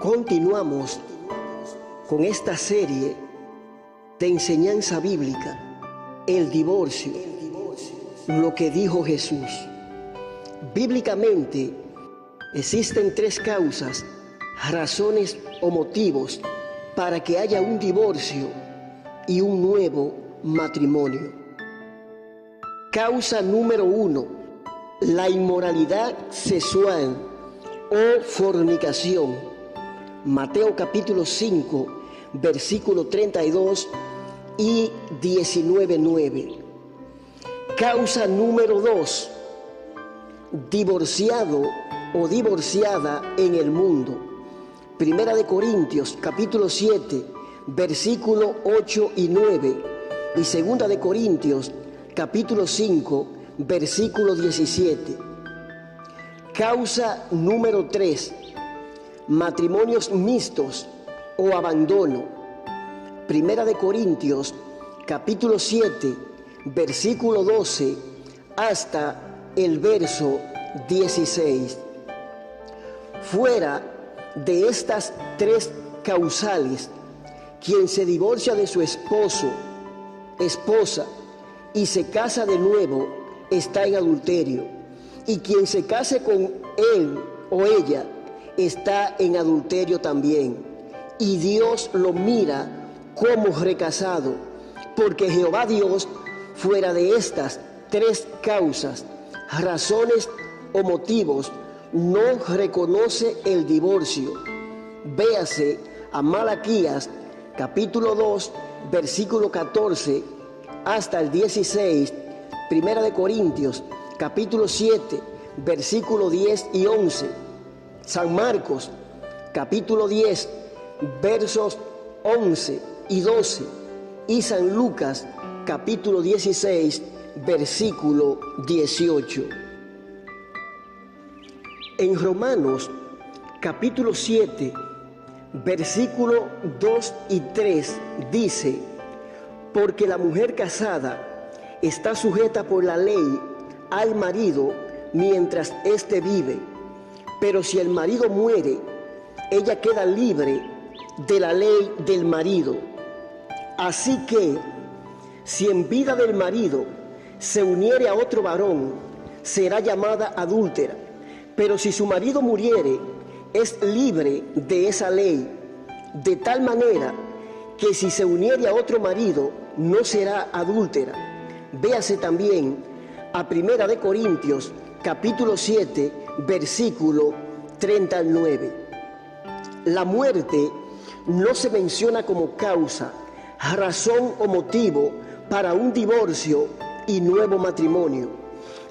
Continuamos con esta serie de enseñanza bíblica, el divorcio, lo que dijo Jesús. Bíblicamente existen tres causas, razones o motivos para que haya un divorcio y un nuevo matrimonio. Causa número 1, la inmoralidad sexual o fornicación. Mateo capítulo 5, versículo 32 y 19:9. Causa número 2, divorciado o divorciada en el mundo. Primera de Corintios capítulo 7, versículo 8 y 9. Y Segunda de Corintios capítulo 5, versículo 17. Causa número 3, matrimonios mixtos o abandono. Primera de Corintios capítulo 7, versículo 12 hasta el verso 16. Fuera de estas tres causales, quien se divorcia de su esposo, esposa y se casa de nuevo está en adulterio, y quien se case con él o ella está en adulterio también, y Dios lo mira como recasado, porque Jehová Dios, fuera de estas tres causas, razones o motivos, no reconoce el divorcio. Véase a Malaquías capítulo 2, versículo 14 hasta el 16, Primera de Corintios capítulo 7, versículo 10 y 11, San Marcos capítulo 10, versos 11 y 12, y San Lucas capítulo 16, versículo 18. En Romanos capítulo 7, versículo 2 y 3 dice: porque la mujer casada está sujeta por la ley al marido mientras éste vive, pero si el marido muere, ella queda libre de la ley del marido. Así que, si en vida del marido se uniere a otro varón, será llamada adúltera. Pero si su marido muriere, es libre de esa ley, de tal manera que si se uniere a otro marido, no será adúltera. Véase también a Primera de Corintios, capítulo 7, versículo 39. La muerte no se menciona como causa, razón o motivo para un divorcio y nuevo matrimonio,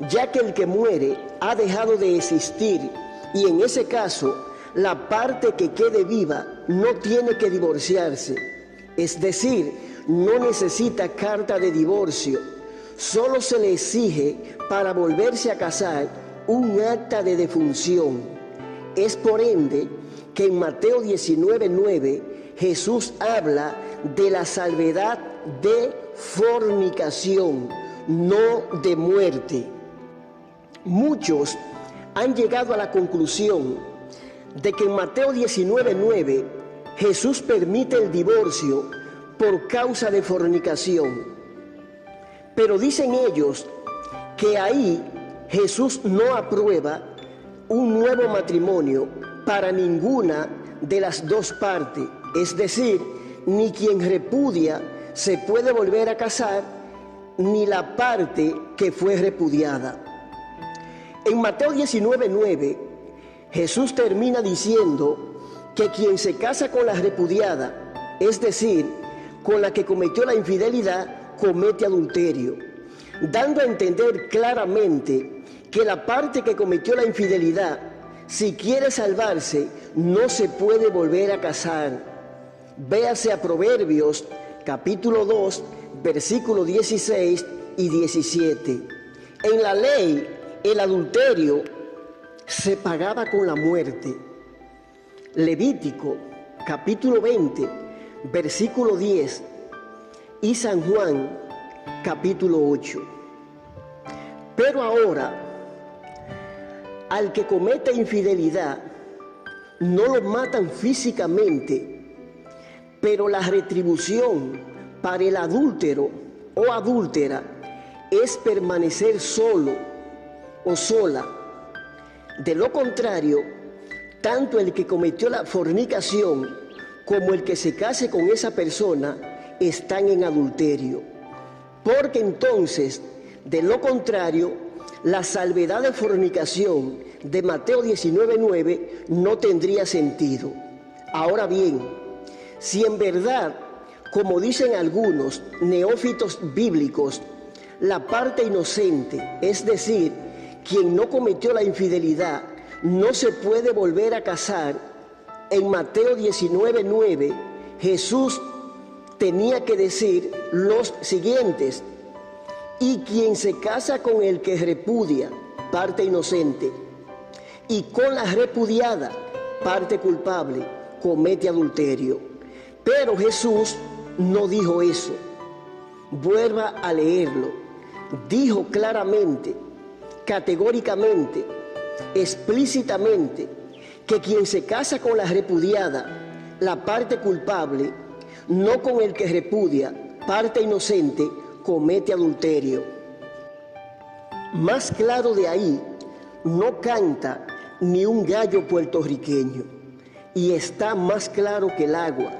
ya que el que muere ha dejado de existir, y en ese caso la parte que quede viva no tiene que divorciarse, es decir, no necesita carta de divorcio. Solo se le exige para volverse a casar un acta de defunción. Es por ende que en Mateo 19:9 Jesús habla de la salvedad de fornicación, no de muerte. Muchos han llegado a la conclusión de que en Mateo 19:9 Jesús permite el divorcio por causa de fornicación. Pero dicen ellos que ahí Jesús no aprueba un nuevo matrimonio para ninguna de las dos partes, es decir, ni quien repudia se puede volver a casar, ni la parte que fue repudiada. En Mateo 19:9, Jesús termina diciendo que quien se casa con la repudiada, es decir, con la que cometió la infidelidad, comete adulterio, dando a entender claramente que la parte que cometió la infidelidad, si quiere salvarse, no se puede volver a casar. Véase a Proverbios capítulo 2, versículos 16 y 17. En la ley, el adulterio se pagaba con la muerte. Levítico capítulo 20, versículo 10, y San Juan capítulo 8. Pero ahora, al que comete infidelidad, no lo matan físicamente, pero la retribución para el adúltero o adúltera es permanecer solo o sola. De lo contrario, tanto el que cometió la fornicación como el que se case con esa persona están en adulterio. Porque entonces, de lo contrario, la salvedad de fornicación de Mateo 19:9 no tendría sentido. Ahora bien, si en verdad, como dicen algunos neófitos bíblicos, la parte inocente, es decir, quien no cometió la infidelidad, no se puede volver a casar, en Mateo 19:9 Jesús tenía que decir los siguientes: y quien se casa con el que repudia, parte inocente, y con la repudiada, parte culpable, comete adulterio. Pero Jesús no dijo eso. Vuelva a leerlo. Dijo claramente, categóricamente, explícitamente, que quien se casa con la repudiada, la parte culpable, no con el que repudia, parte inocente, comete adulterio. Más claro de ahí no canta ni un gallo puertorriqueño, y está más claro que el agua,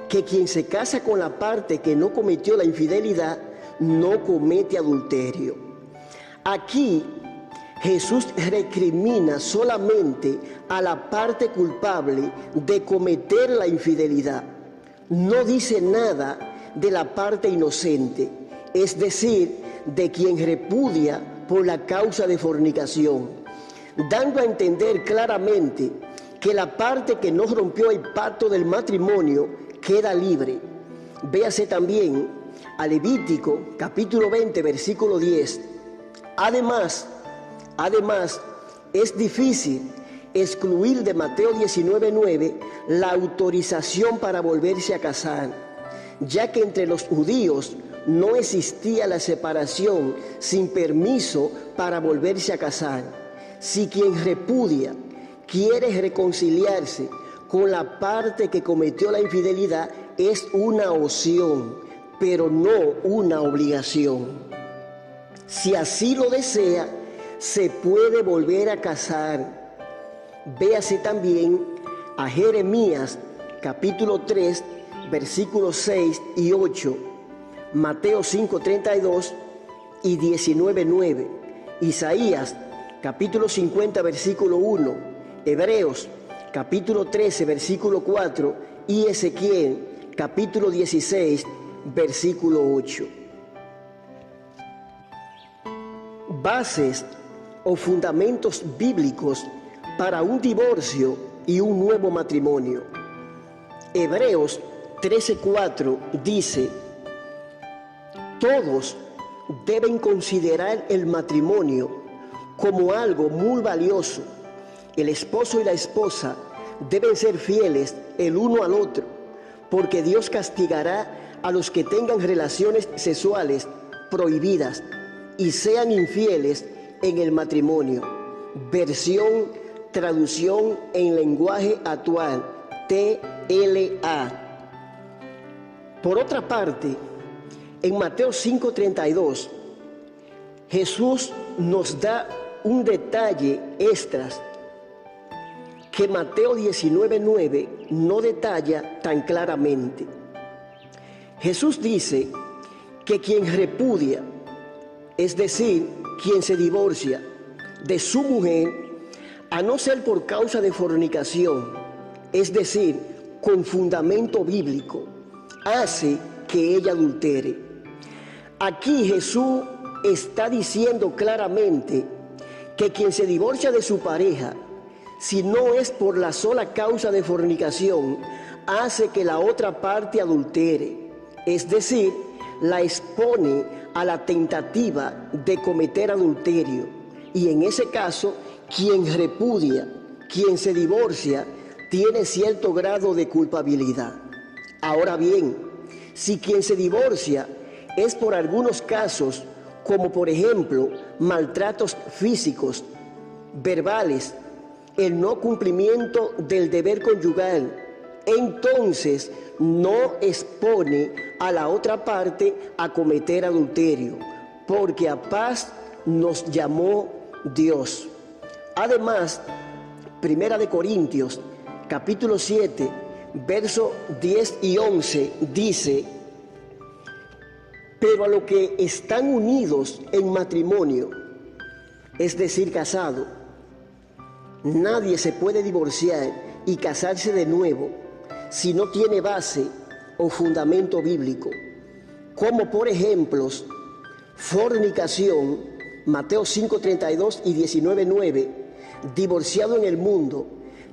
que quien se casa con la parte que no cometió la infidelidad no comete adulterio. Aquí Jesús recrimina solamente a la parte culpable de cometer la infidelidad. No dice nada de la parte inocente, es decir, de quien repudia por la causa de fornicación, dando a entender claramente que la parte que no rompió el pacto del matrimonio queda libre. Véase también a Levítico capítulo 20, versículo 10. Además, es difícil excluir de Mateo 19:9 la autorización para volverse a casar, ya que entre los judíos no existía la separación sin permiso para volverse a casar. Si quien repudia quiere reconciliarse con la parte que cometió la infidelidad, es una opción, pero no una obligación. Si así lo desea, se puede volver a casar. Véase también a Jeremías capítulo 3, versículos 6 y 8, Mateo 5:32 y 19:9, Isaías capítulo 50, versículo 1, Hebreos capítulo 13, versículo 4 y Ezequiel capítulo 16, versículo 8. Bases o fundamentos bíblicos para un divorcio y un nuevo matrimonio. Hebreos 13:4 dice: todos deben considerar el matrimonio como algo muy valioso. El esposo y la esposa deben ser fieles el uno al otro, porque Dios castigará a los que tengan relaciones sexuales prohibidas y sean infieles en el matrimonio. Traducción en lenguaje actual, TLA. Por otra parte, en Mateo 5:32, Jesús nos da un detalle extra que Mateo 19:9 no detalla tan claramente. Jesús dice que quien repudia, es decir, quien se divorcia de su mujer, a no ser por causa de fornicación, es decir, con fundamento bíblico, hace que ella adultere. Aquí Jesús está diciendo claramente que quien se divorcia de su pareja, si no es por la sola causa de fornicación, hace que la otra parte adultere, es decir, la expone a la tentativa de cometer adulterio. Y en ese caso, quien repudia, quien se divorcia, tiene cierto grado de culpabilidad. Ahora bien, si quien se divorcia es por algunos casos, como por ejemplo maltratos físicos, verbales el no cumplimiento del deber conyugal, entonces no expone a la otra parte a cometer adulterio, porque a paz nos llamó Dios. Además, Primera de Corintios, capítulo 7, versos 10 y 11, dice: pero a los que están unidos en matrimonio, es decir, casados, nadie se puede divorciar y casarse de nuevo si no tiene base o fundamento bíblico, como por ejemplos, fornicación, Mateo 5:32 y 19:9, divorciado en el mundo,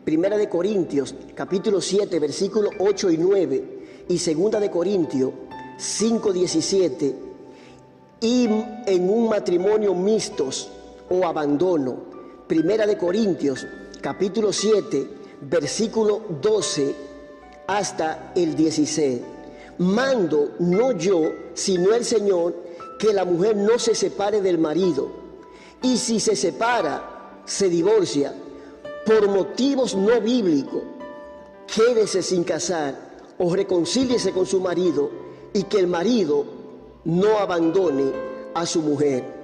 Primera de Corintios, capítulo 7, versículos 8 y 9, y Segunda de Corintios 5:17, y en un matrimonio mixtos o abandono, Primera de Corintios, capítulo 7, versículo 12 hasta el 16. Mando no yo, sino el Señor, que la mujer no se separe del marido, y si se separa, se divorcia, por motivos no bíblicos, quédese sin casar o reconcíliese con su marido, y que el marido no abandone a su mujer.